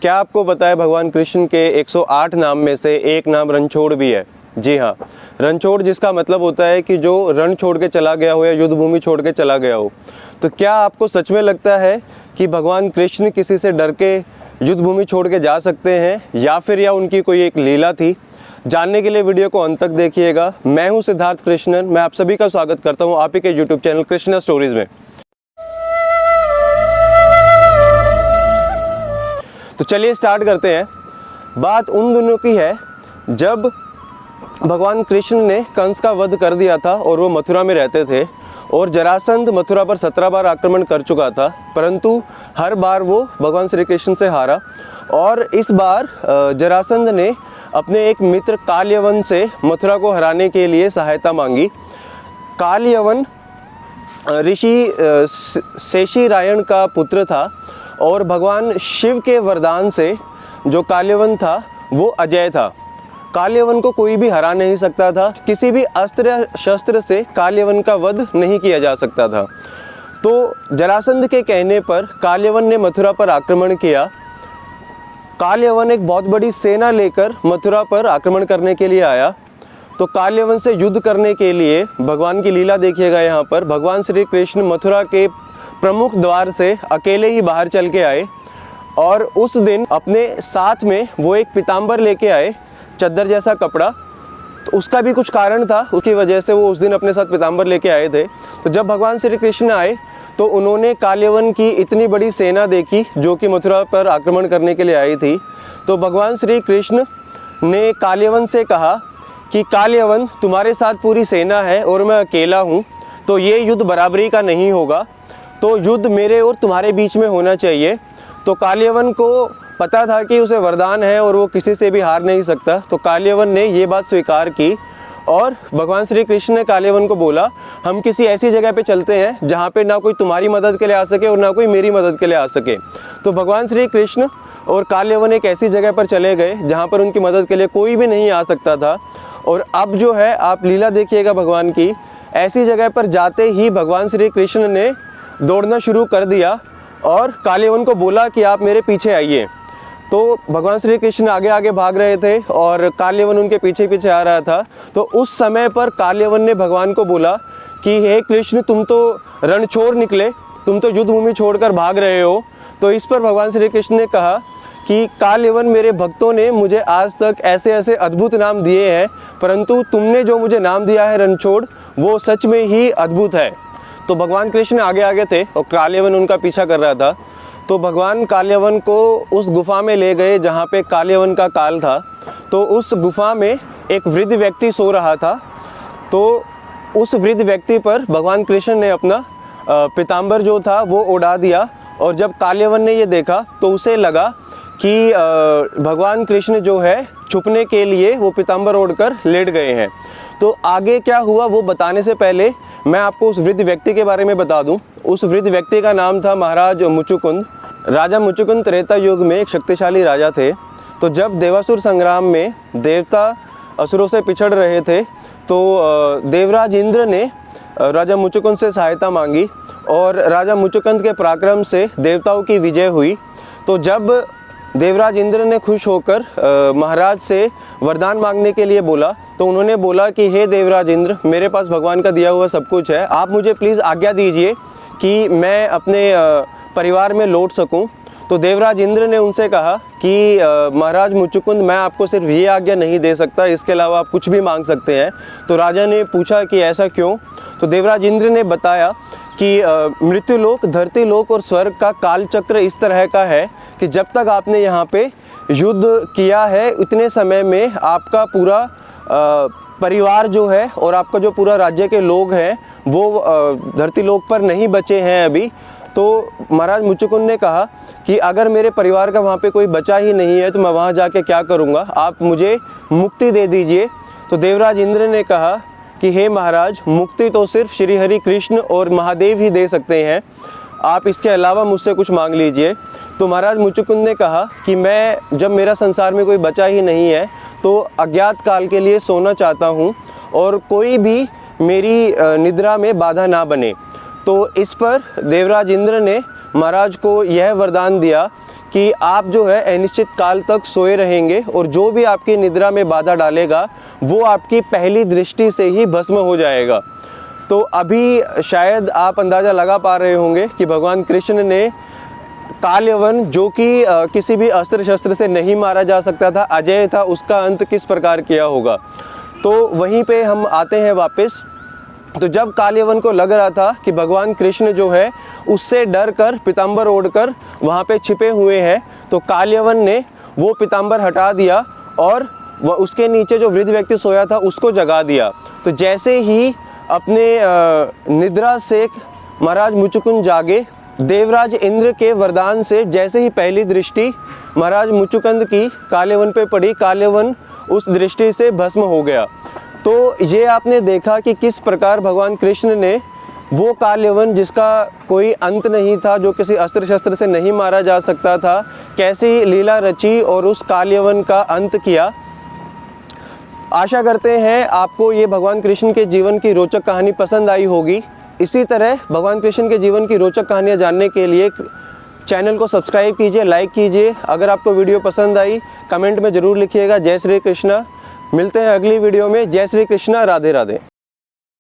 क्या आपको पता है भगवान कृष्ण के 108 नाम में से एक नाम रणछोड़ भी है? जी हाँ, रणछोड़ जिसका मतलब होता है कि जो रण छोड़ के चला गया हो या युद्ध भूमि छोड़ के चला गया हो। तो क्या आपको सच में लगता है कि भगवान कृष्ण किसी से डर के युद्ध भूमि छोड़ के जा सकते हैं, या फिर यह उनकी कोई एक लीला थी? जानने के लिए वीडियो को अंत तक देखिएगा। मैं हूं सिद्धार्थ कृष्णन, मैं आप सभी का स्वागत करता हूं आप ही के यूट्यूब चैनल कृष्णा स्टोरीज में। तो चलिए स्टार्ट करते हैं। बात उन दिनों की है जब भगवान कृष्ण ने कंस का वध कर दिया था और वो मथुरा में रहते थे, और जरासंध मथुरा पर 17 बार आक्रमण कर चुका था, परंतु हर बार वो भगवान श्री कृष्ण से हारा। और इस बार जरासंध ने अपने एक मित्र कालयवन से मथुरा को हराने के लिए सहायता मांगी। कालयवन ऋषि शेषीरायण का पुत्र था और भगवान शिव के वरदान से जो कालयवन था वो अजय था। कालयवन को कोई भी हरा नहीं सकता था, किसी भी अस्त्र शस्त्र से कालयवन का वध नहीं किया जा सकता था। तो जरासंध के कहने पर कालयवन ने मथुरा पर आक्रमण किया। कालयवन एक बहुत बड़ी सेना लेकर मथुरा पर आक्रमण करने के लिए आया। तो कालयवन से युद्ध करने के लिए भगवान की लीला देखिएगा। यहाँ पर भगवान श्री कृष्ण मथुरा के प्रमुख द्वार से अकेले ही बाहर चल के आए, और उस दिन अपने साथ में वो एक पीताम्बर लेके आए, चद्दर जैसा कपड़ा। तो उसका भी कुछ कारण था, उसकी वजह से वो उस दिन अपने साथ पीताम्बर लेके आए थे। तो जब भगवान श्री कृष्ण आए तो उन्होंने कालयवन की इतनी बड़ी सेना देखी जो कि मथुरा पर आक्रमण करने के लिए आई थी। तो भगवान श्री कृष्ण ने कालयवन से कहा कि कालयवन, तुम्हारे साथ पूरी सेना है और मैं अकेला हूँ, तो ये युद्ध बराबरी का नहीं होगा, तो युद्ध मेरे और तुम्हारे बीच में होना चाहिए। तो कालयवन को पता था कि उसे वरदान है और वो किसी से भी हार नहीं सकता। तो कालयवन ने ये बात स्वीकार की, और भगवान श्री कृष्ण ने कालयवन को बोला, हम किसी ऐसी जगह पे चलते हैं जहाँ पे ना कोई तुम्हारी मदद के लिए आ सके और ना कोई मेरी मदद के लिए आ सके। तो भगवान श्री कृष्ण और कालयवन एक ऐसी जगह पर चले गए जहाँ पर उनकी मदद के लिए कोई भी नहीं आ सकता था। और अब जो है आप लीला देखिएगा भगवान की। ऐसी जगह पर जाते ही भगवान श्री कृष्ण ने दौड़ना शुरू कर दिया और कालयवन को बोला कि आप मेरे पीछे आइए। तो भगवान श्री कृष्ण आगे आगे भाग रहे थे और कालयवन उनके पीछे पीछे आ रहा था। तो उस समय पर कालयवन ने भगवान को बोला कि हे कृष्ण, तुम तो रण छोड़ निकले, तुम तो युद्ध भूमि छोड़कर भाग रहे हो। तो इस पर भगवान श्री कृष्ण ने कहा कि कालयवन, मेरे भक्तों ने मुझे आज तक ऐसे ऐसे अद्भुत नाम दिए हैं, परंतु तुमने जो मुझे नाम दिया है रणछोड़, वो सच में ही अद्भुत है। तो भगवान कृष्ण आगे आगे थे और कालयवन उनका पीछा कर रहा था। तो भगवान कालयवन को उस गुफा में ले गए जहाँ पे कालयवन का काल था। तो उस गुफा में एक वृद्ध व्यक्ति सो रहा था। तो उस वृद्ध व्यक्ति पर भगवान कृष्ण ने अपना पीताम्बर जो था वो उड़ा दिया। और जब कालयवन ने ये देखा तो उसे लगा कि भगवान कृष्ण जो है छुपने के लिए वो पीताम्बर ओढ़कर लेट गए हैं। तो आगे क्या हुआ वो बताने से पहले मैं आपको उस वृद्ध व्यक्ति के बारे में बता दूं। उस वृद्ध व्यक्ति का नाम था महाराज मुचुकुंद। राजा मुचुकुंद त्रेता युग में एक शक्तिशाली राजा थे। तो जब देवासुर संग्राम में देवता असुरों से पिछड़ रहे थे तो देवराज इंद्र ने राजा मुचुकुंद से सहायता मांगी, और राजा मुचुकुंद के पराक्रम से देवताओं की विजय हुई। तो जब देवराज इंद्र ने खुश होकर महाराज से वरदान मांगने के लिए बोला, तो उन्होंने बोला कि हे देवराज इंद्र, मेरे पास भगवान का दिया हुआ सब कुछ है, आप मुझे प्लीज़ आज्ञा दीजिए कि मैं अपने परिवार में लौट सकूं। तो देवराज इंद्र ने उनसे कहा कि महाराज मुचुकुंद, मैं आपको सिर्फ ये आज्ञा नहीं दे सकता, इसके अलावा आप कुछ भी मांग सकते हैं। तो राजा ने पूछा कि ऐसा क्यों? तो देवराज इंद्र ने बताया कि मृत्युलोक, धरती लोक और स्वर्ग का काल चक्र इस तरह का है कि जब तक आपने यहाँ पे युद्ध किया है उतने समय में आपका पूरा परिवार जो है और आपका जो पूरा राज्य के लोग हैं वो धरती लोक पर नहीं बचे हैं अभी। तो महाराज मुचुकुंद ने कहा कि अगर मेरे परिवार का वहाँ पे कोई बचा ही नहीं है तो मैं वहाँ जाके क्या करूँगा, आप मुझे मुक्ति दे दीजिए। तो देवराज इंद्र ने कहा कि हे महाराज, मुक्ति तो सिर्फ श्री हरि कृष्ण और महादेव ही दे सकते हैं, आप इसके अलावा मुझसे कुछ मांग लीजिए। तो महाराज मुचुकुंद ने कहा कि मैं, जब मेरा संसार में कोई बचा ही नहीं है, तो अज्ञात काल के लिए सोना चाहता हूँ और कोई भी मेरी निद्रा में बाधा ना बने। तो इस पर देवराज इंद्र ने महाराज को यह वरदान दिया कि आप जो है अनिश्चित काल तक सोए रहेंगे और जो भी आपकी निद्रा में बाधा डालेगा वो आपकी पहली दृष्टि से ही भस्म हो जाएगा। तो अभी शायद आप अंदाज़ा लगा पा रहे होंगे कि भगवान कृष्ण ने काल यवन, जो कि किसी भी अस्त्र शस्त्र से नहीं मारा जा सकता था, अजय था, उसका अंत किस प्रकार किया होगा। तो वहीं पे हम आते हैं वापस। तो जब काल यवन को लग रहा था कि भगवान कृष्ण जो है उससे डर कर पीताम्बर ओढ़कर वहाँ पे छिपे हुए हैं, तो काल यवन ने वो पीताम्बर हटा दिया और वह उसके नीचे जो वृद्ध व्यक्ति सोया था उसको जगा दिया। तो जैसे ही अपने निद्रा से महाराज मुचुकुंद जागे, देवराज इंद्र के वरदान से जैसे ही पहली दृष्टि महाराज मुचुकुंद की काल यवन पे पड़ी, काल यवन उस दृष्टि से भस्म हो गया। तो ये आपने देखा कि किस प्रकार भगवान कृष्ण ने वो काल यवन जिसका कोई अंत नहीं था, जो किसी अस्त्र शस्त्र से नहीं मारा जा सकता था, कैसी लीला रची और उस काल यवन का अंत किया। आशा करते हैं आपको ये भगवान कृष्ण के जीवन की रोचक कहानी पसंद आई होगी। इसी तरह भगवान कृष्ण के जीवन की रोचक कहानियाँ जानने के लिए चैनल को सब्सक्राइब कीजिए, लाइक कीजिए। अगर आपको वीडियो पसंद आई कमेंट में ज़रूर लिखिएगा। जय श्री कृष्णा। मिलते हैं अगली वीडियो में। जय श्री कृष्णा। राधे राधे।